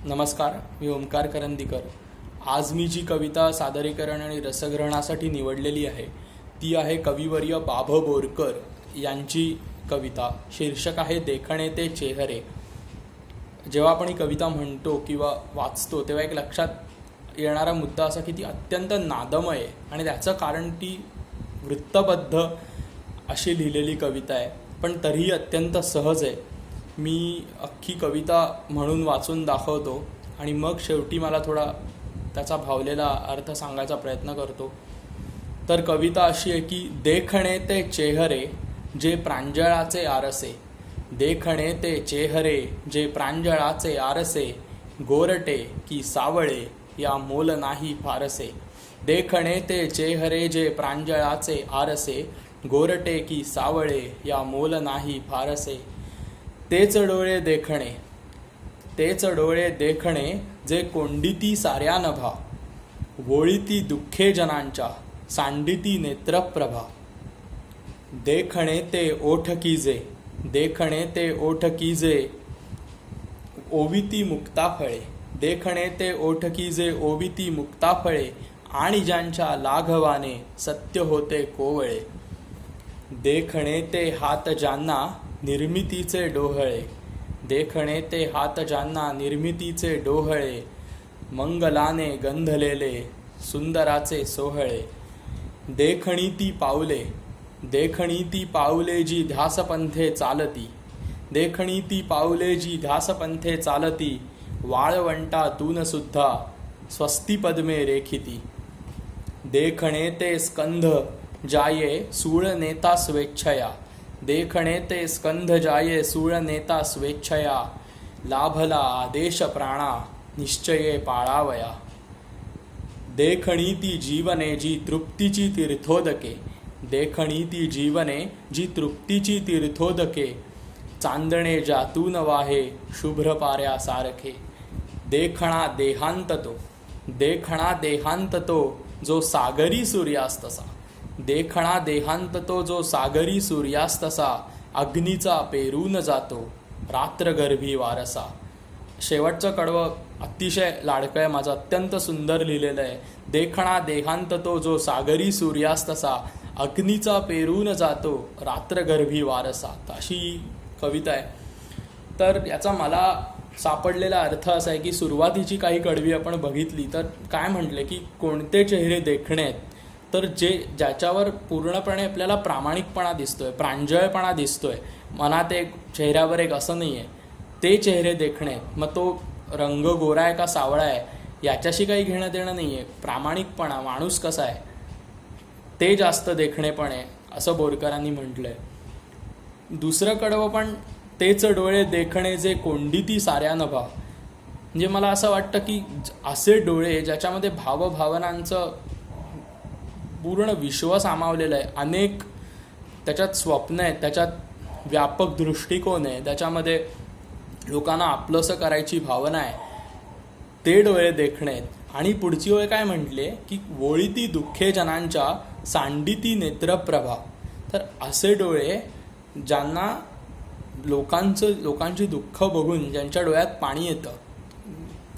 नमस्कार, मी ओमकार करंदीकर. आज मी जी कविता सादरीकरण आणि रसग्रहणासाठी निवडलेली आहे ती आहे कविवर्य बाभ बोरकर यांची कविता. शीर्षक आहे देखणे ते चेहरे. जेव्हा आपण ही कविता म्हणतो किंवा वाचतो तेव्हा एक लक्षात येणारा मुद्दा असा की ती अत्यंत नादमय आहे आणि त्याचं कारण ती वृत्तबद्ध अशी लिहिलेली कविता आहे, पण तरीही अत्यंत सहज आहे. मी अख्खी कविता म्हणून वाचून दाखवतो आणि मग शेवटी मला थोडा त्याचा भावलेला अर्थ सांगायचा प्रयत्न करतो. तर कविता अशी आहे की देखणे ते चेहरे जे प्रांजळाचे आरसे, देखणे ते चेहरे जे प्रांजळाचे आरसे, गोरटे की सावळे या मोल नाही फारसे. देखणे ते चेहरे जे प्रांजळाचे आरसे, गोरटे की सावळे या मोल नाही फारसे. तेच डोळे देखणे, तेच डोळे देखणे जे कोंडिती साऱ्या नभा, वोळीती दुःखे जनांच्या सांडिती नेत्रप्रभा. देखणे ते ओठ कीजे, देखणे ते ओठ कीजे ओविती मुक्ता फळे, देखणे ते ओठ कीजे ओविती मुक्ता फळे, आणि ज्यांच्या लाघवाने सत्य होते कोवळे. देखणे ते हात ज्यांना निर्मितीचे डोहळे, देखणे ते हात ज्यांना निर्मितीचे डोहळे, मंगलाने गंधलेले सुंदराचे सोहळे. देखणी ती पाऊले, देखणी ती पाऊले जी ध्यासपंथे चालती, देखणी ती पाऊले जी ध्यासपंथे चालती, वाळवंटातून सुद्धा स्वस्ती पद्मे रेखिती. देखणे ते स्कंध जाये सूळ नेता स्वेच्छया, देखणे ते स्कंध जाये सूळ नेता स्वेच्छया, लाभला आदेश प्राणा निश्चये पाळावया. देखणी ती जीवने जी तृप्तीची तीर्थोदके, देखणी ती जीवने जी तृप्तीची तीर्थोदके, चांदणे ज्यातून वाहे शुभ्र पाऱ्यासारखे. देखणा देहांत तो, देखणा देहांत तो जो सागरी सूर्यास्तसा, देखणा देहांत तो जो सागरी सूर्यास्तसा, अग्नीचा पेरून जातो रात्रगर्भी वारसा. शेवटचं कडवं अतिशय लाडकं आहे माझं, अत्यंत सुंदर लिहिलेलं आहे. देखणा देहांत तो जो सागरी सूर्यास्तसा, अग्नीचा पेरून जातो रात्रगर्भी वारसा. अशी कविता आहे. तर याचा मला सापडलेला अर्थ असा आहे की सुरुवातीची काही कडवी आपण बघितली तर काय म्हटले की कोणते चेहरे देखणे आहेत, तर ज्याच्यावर पूर्णपणे आपल्याला प्रामाणिकपणा दिसतोय, प्रांजळपणा दिसतोय, मनात एक चेहऱ्यावर एक असं नाही आहे, ते चेहरे देखणे. मग तो रंग गोरा आहे का सावळा आहे याच्याशी काही घेणं देणं नाही आहे. प्रामाणिकपणा, माणूस कसा आहे ते जास्त देखणेपण आहे असं बोरकरांनी म्हटलं आहे. दुसरं कडवं पण तेच डोळे देखणे जे कोंडिती साऱ्या नभा. म्हणजे मला असं वाटतं की असे डोळे ज्याच्यामध्ये भावभावनांचं पूर्ण विश्व सामावलेलं आहे, अनेक त्याच्यात स्वप्न आहेत, त्याच्यात व्यापक दृष्टिकोन आहे, त्याच्यामध्ये लोकांना आपलंसं करायची भावना आहे, ते डोळे देखणे आहेत. आणि पुढची ओळ काय म्हटले की वोळीती दुःखे जनांच्या सांडिती नेत्रप्रभा. तर असे डोळे ज्यांना लोकांची दुःख बघून ज्यांच्या डोळ्यात पाणी येतं,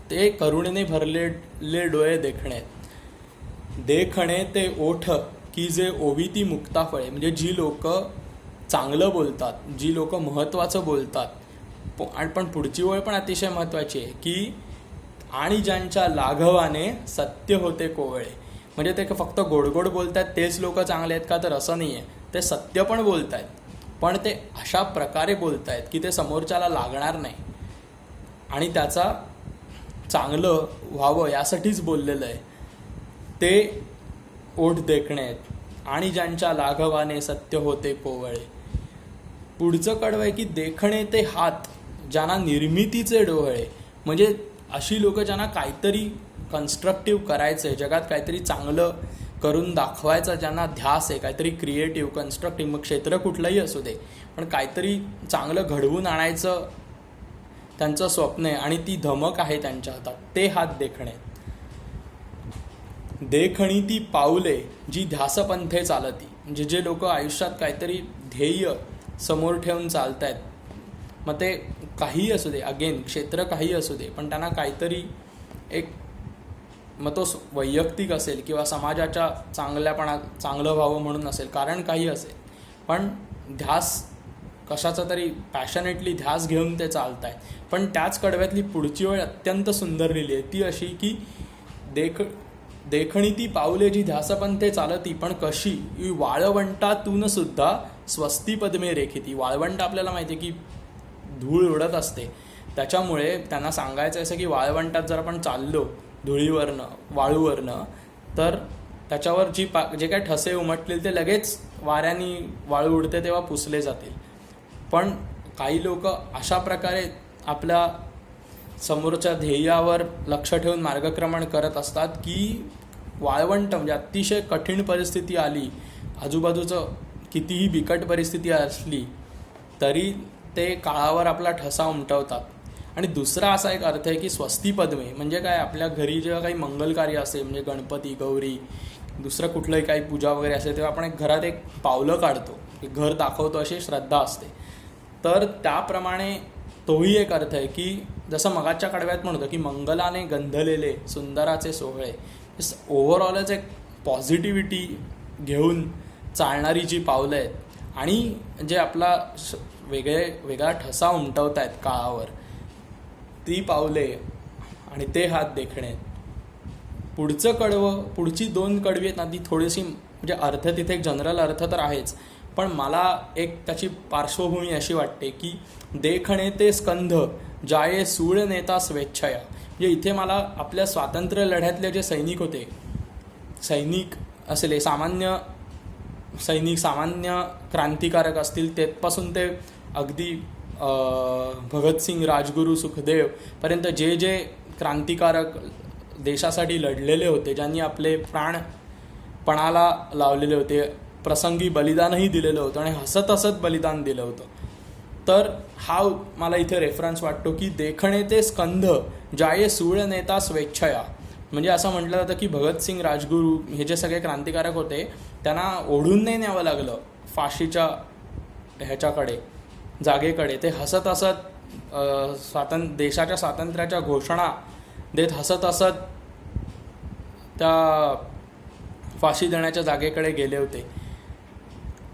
ते करुणेने भरलेले डोळे देखणे आहेत. देखणे ते ओठ की जे ओविती मुक्ता फळे. म्हणजे जी लोक चांगलं बोलतात, जी लोक महत्त्वाचं बोलतात, पण पुढची ओळ पण अतिशय महत्त्वाची आहे की आणि ज्यांच्या लाघवाने सत्य होते कोवळे. म्हणजे ते फक्त गोडगोड बोलत आहेत तेच लोक चांगले आहेत का, तर असं नाही आहे. ते सत्य पण बोलत आहेत, पण ते अशा प्रकारे बोलत आहेत की ते समोरच्याला लागणार नाही आणि त्याचा चांगलं व्हावं यासाठीच बोललेलं आहे. ते ओठ देखणे आहेत आणि ज्यांच्या लाघवाने सत्य होते कोवळे. पुढचं कडवं आहे की देखणे ते हात ज्यांना निर्मितीचे डोहळे. म्हणजे अशी लोक ज्यांना काहीतरी कन्स्ट्रक्टिव्ह करायचं आहे, जगात काहीतरी चांगलं करून दाखवायचा ज्यांना ध्यास आहे, काहीतरी क्रिएटिव्ह कन्स्ट्रक्टिव्ह, मग क्षेत्र कुठलंही असू दे, पण काहीतरी चांगलं घडवून आणायचं त्यांचं स्वप्न आहे आणि ती धमक आहे त्यांच्या हातात, ते हात देखणे. देखणी ती पाऊले जी ध्यासपंथे चालती. म्हणजे जे लोक आयुष्यात काहीतरी ध्येय समोर ठेवून चालत आहेत, मग ते काहीही असू दे, अगेन क्षेत्र काही असू दे, पण त्यांना काहीतरी एक, मग तो वैयक्तिक असेल किंवा समाजाच्या चांगलं व्हावं म्हणून असेल, कारण काही असेल, पण ध्यास कशाचा तरी पॅशनेटली ध्यास घेऊन ते चालत आहे. पण त्याच कडव्यातली पुढची वेळ अत्यंत सुंदर लिहिली आहे, ती अशी की देखणी ती पाऊले जी ध्यासपंथे चालती, पण कशी वाळवंटातून सुद्धा स्वस्ती पद्मे रेखिती. वाळवंट आपल्याला माहिती आहे की धूळ उडत असते, त्याच्यामुळे त्यांना सांगायचं असं की वाळवंटात जर आपण चाललो धुळीवरनं वाळूवरनं, तर त्याच्यावर जे काय ठसे उमटतील ते लगेच वाऱ्याने वाळू उडते तेव्हा पुसले जातील. पण काही लोक अशा प्रकारे आपल्या समोरच्या ध्येयावर लक्ष ठेवून मार्गक्रमण करत असतात की वाळवंट म्हणजे अतिशय कठीण परिस्थिती आली, आजूबाजूचं कितीही बिकट परिस्थिती असली तरी ते काळावर आपला ठसा उमटवतात. आणि दुसरा असा एक अर्थ आहे की स्वस्ती पद्मे म्हणजे काय, आपल्या घरी जेव्हा काही मंगल कार्य असेल, म्हणजे गणपती, गौरी, दुसरं कुठलंही काही पूजा वगैरे असेल, तेव्हा आपण घरात एक पावलं काढतो, एक घर दाखवतो, अशी श्रद्धा असते. तर त्याप्रमाणे तोही एक अर्थ आहे की जसं मगाच्या कडव्यात म्हणतो की मंगलाने गंधलेले सुंदराचे सोहळे, ओव्हरऑलच एक पॉझिटिव्हिटी घेऊन चालणारी जी पावलं आहेत आणि जे आपला वेगळा ठसा उमटवत आहेत काळावर, ती पावले आणि ते हात देखणे. पुढचं कडवं, पुढची 2 कडवी आहेत ना, ती थोडीशी म्हणजे अर्थ तिथे एक जनरल अर्थ तर आहेच, पण मला एक त्याची पार्श्वभूमी अशी वाटते की देखणे ते स्कंध जाये सूळ नेता स्वेच्छया. म्हणजे इथे मला आपल्या स्वातंत्र्य लढ्यातले जे सैनिक होते, सैनिक असले सामान्य सैनिक, सामान्य क्रांतिकारक असतील, तेथपासून ते अगदी भगतसिंग, राजगुरू, सुखदेव पर्यंत जे जे क्रांतिकारक देशासाठी लढलेले होते, ज्यांनी आपले प्राण पणाला लावलेले होते, प्रसंगी बलिदानही दिलेलं होतं आणि हसत हसत बलिदान दिलं होतं. तर हा मला इथे रेफरन्स वाटतो की देखणे ते स्कंध जाये सूळ नेता स्वेच्छया. म्हणजे असं म्हटलं जातं की भगतसिंग, राजगुरू हे जे सगळे क्रांतिकारक होते त्यांना ओढून नाही न्यावं लागलं फाशीच्या ह्याच्याकडे, जागेकडे. ते हसत हसत देशाच्या स्वातंत्र्याच्या घोषणा देत हसत हसत त्या फाशी देण्याच्या जागेकडे गेले होते.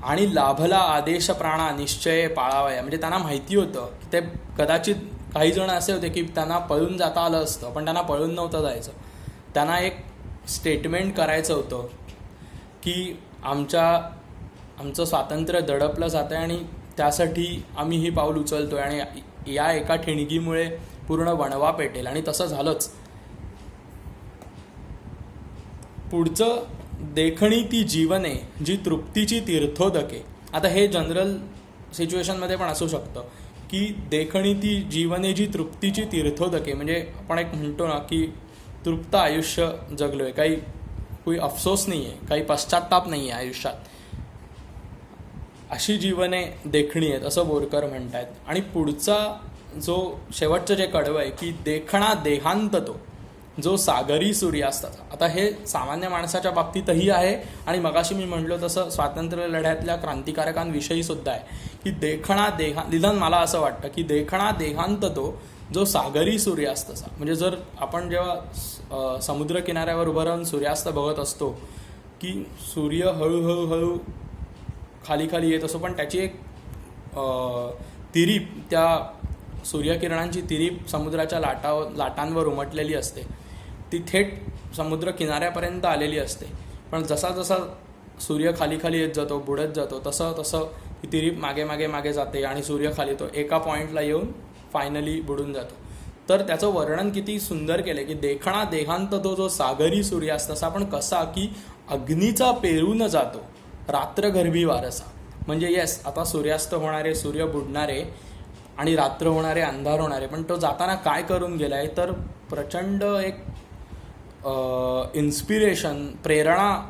आणि लाभला आदेश प्राणा निश्चय पाळावया. म्हणजे त्यांना माहिती होतं की ते कदाचित काही जण असे होते की त्यांना पळून जाता आलं असतं, पण त्यांना पळून नव्हतं जायचं. त्यांना एक स्टेटमेंट करायचं होतं की आमचं स्वातंत्र्य दडपलं जातं आहे आणि त्यासाठी आम्ही ही पाऊल उचलतो आहे आणि या एका ठिणगीमुळे पूर्ण वणवा पेटेल. आणि तसं झालंच. पुढचं देखणी ती जीवने जी तृप्तीची तीर्थोदके. आता हे जनरल सिच्युएशनमध्ये पण असू शकतं की देखणी ती जीवने जी तृप्तीची तीर्थोदके, म्हणजे आपण एक म्हणतो ना की तृप्त आयुष्य जगलो आहे, काही अफसोस नाही आहे, काही पश्चाताप नाही आहे आयुष्यात, अशी जीवने देखणी आहेत असं बोरकर म्हणत आहेत. आणि पुढचा जो शेवटचं जे कडवं आहे की देखणा देहांत तो जो सागरी सूर्यास्ताचा. आता हे सामान्य माणसाच्या बाबतीतही आहे आणि मगाशी मी म्हणलो तसं स्वातंत्र्य लढ्यातल्या क्रांतिकारकांविषयी सुद्धा आहे की देखणा निदान मला असं वाटतं की देखणा देहांत तो जो सागरी सूर्यास्ताचा. म्हणजे जर आपण जेव्हा समुद्र किनाऱ्यावर उभं राहून सूर्यास्त बघत असतो की सूर्य हळूहळू खाली खाली येत असतो, पण त्याची एक तिरीप, त्या सूर्यकिरणांची तिरीप समुद्राच्या लाटांवर उमटलेली असते, ती थेट समुद्र किनाऱ्यापर्यंत आलेली असते. पण जसा जसा सूर्य खाली खाली येत जातो, बुडत जातो, तसं तसं ती तिरीप मागे मागे मागे जाते आणि सूर्य खाली तो एका पॉईंटला येऊन फायनली बुडून जातो. तर त्याचं वर्णन किती सुंदर केलं की देखणा देहांत तो जो सागरी सूर्यास्त असा, पण कसा की अग्नीचा पेरून जातो रात्रगर्भी वारसा. म्हणजे येस, आता सूर्यास्त होणारे, सूर्य बुडणारे आणि रात्र होणारे, अंधार होणारे, पण तो जाताना काय करून गेलाय तर प्रचंड एक इन्स्पिरेशन, प्रेरणा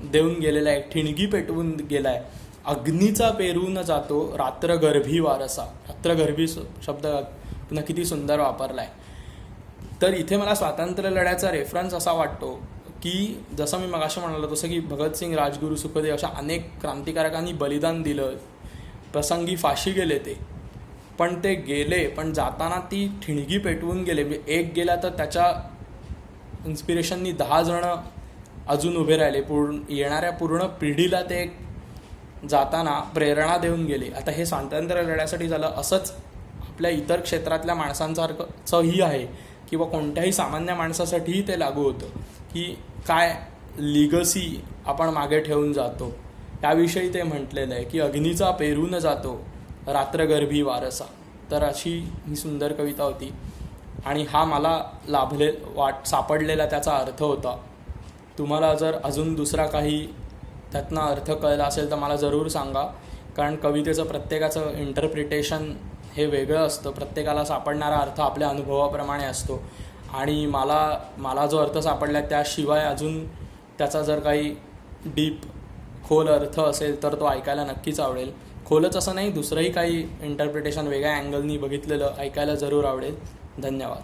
देऊन गेलेला आहे, ठिणगी पेटवून गेलाय. अग्नीचा पेरून जातो रात्रगर्भी वारसा. रात्रगर्भी शब्द पुन्हा किती सुंदर वापरलाय. तर इथे मला स्वातंत्र्य लढ्याचा रेफरन्स असा वाटतो की जसं मी मगाशी म्हणालो तसं की भगतसिंग, राजगुरू, सुखदेव अशा अनेक क्रांतिकारकांनी बलिदान दिलं, प्रसंगी फाशी गेले ते, पण ते गेले, पण जाताना ती ठिणगी पेटवून गेले. म्हणजे एक गेला तर त्याच्या इन्स्पिरेशननी 10 जण अजून उभे राहिले. येणाऱ्या पूर्ण पिढीला ते जाताना प्रेरणा देऊन गेले. आता हे स्वातंत्र्य लढ्यासाठी झालं. असंच आपल्या इतर क्षेत्रातल्या माणसांसारखंही आहे किंवा कोणत्याही सामान्य माणसासाठीही ते लागू होतं की काय लिगसी आपण मागे ठेवून जातो. याविषयी ते म्हटलेलं आहे की अग्नीचा पेरून जातो रात्रगर्भी वारसा. तर अशी ही सुंदर कविता होती आणि हा मला सापडलेला त्याचा अर्थ होता. तुम्हाला जर अजून दुसरा काही त्यातनं अर्थ कळला असेल तर मला जरूर सांगा, कारण कवितेचं प्रत्येकाचं इंटरप्रिटेशन हे वेगळं असतं. प्रत्येकाला सापडणारा अर्थ आपल्या अनुभवाप्रमाणे असतो आणि मला जो अर्थ सापडला त्याशिवाय अजून त्याचा जर काही डीप खोल अर्थ असेल तर तो ऐकायला नक्कीच आवडेल. खोलच असं नाही, दुसरंही काही इंटरप्रिटेशन वेगळ्या अँगलनी बघितलेलं ऐकायला जरूर आवडेल. धन्यवाद.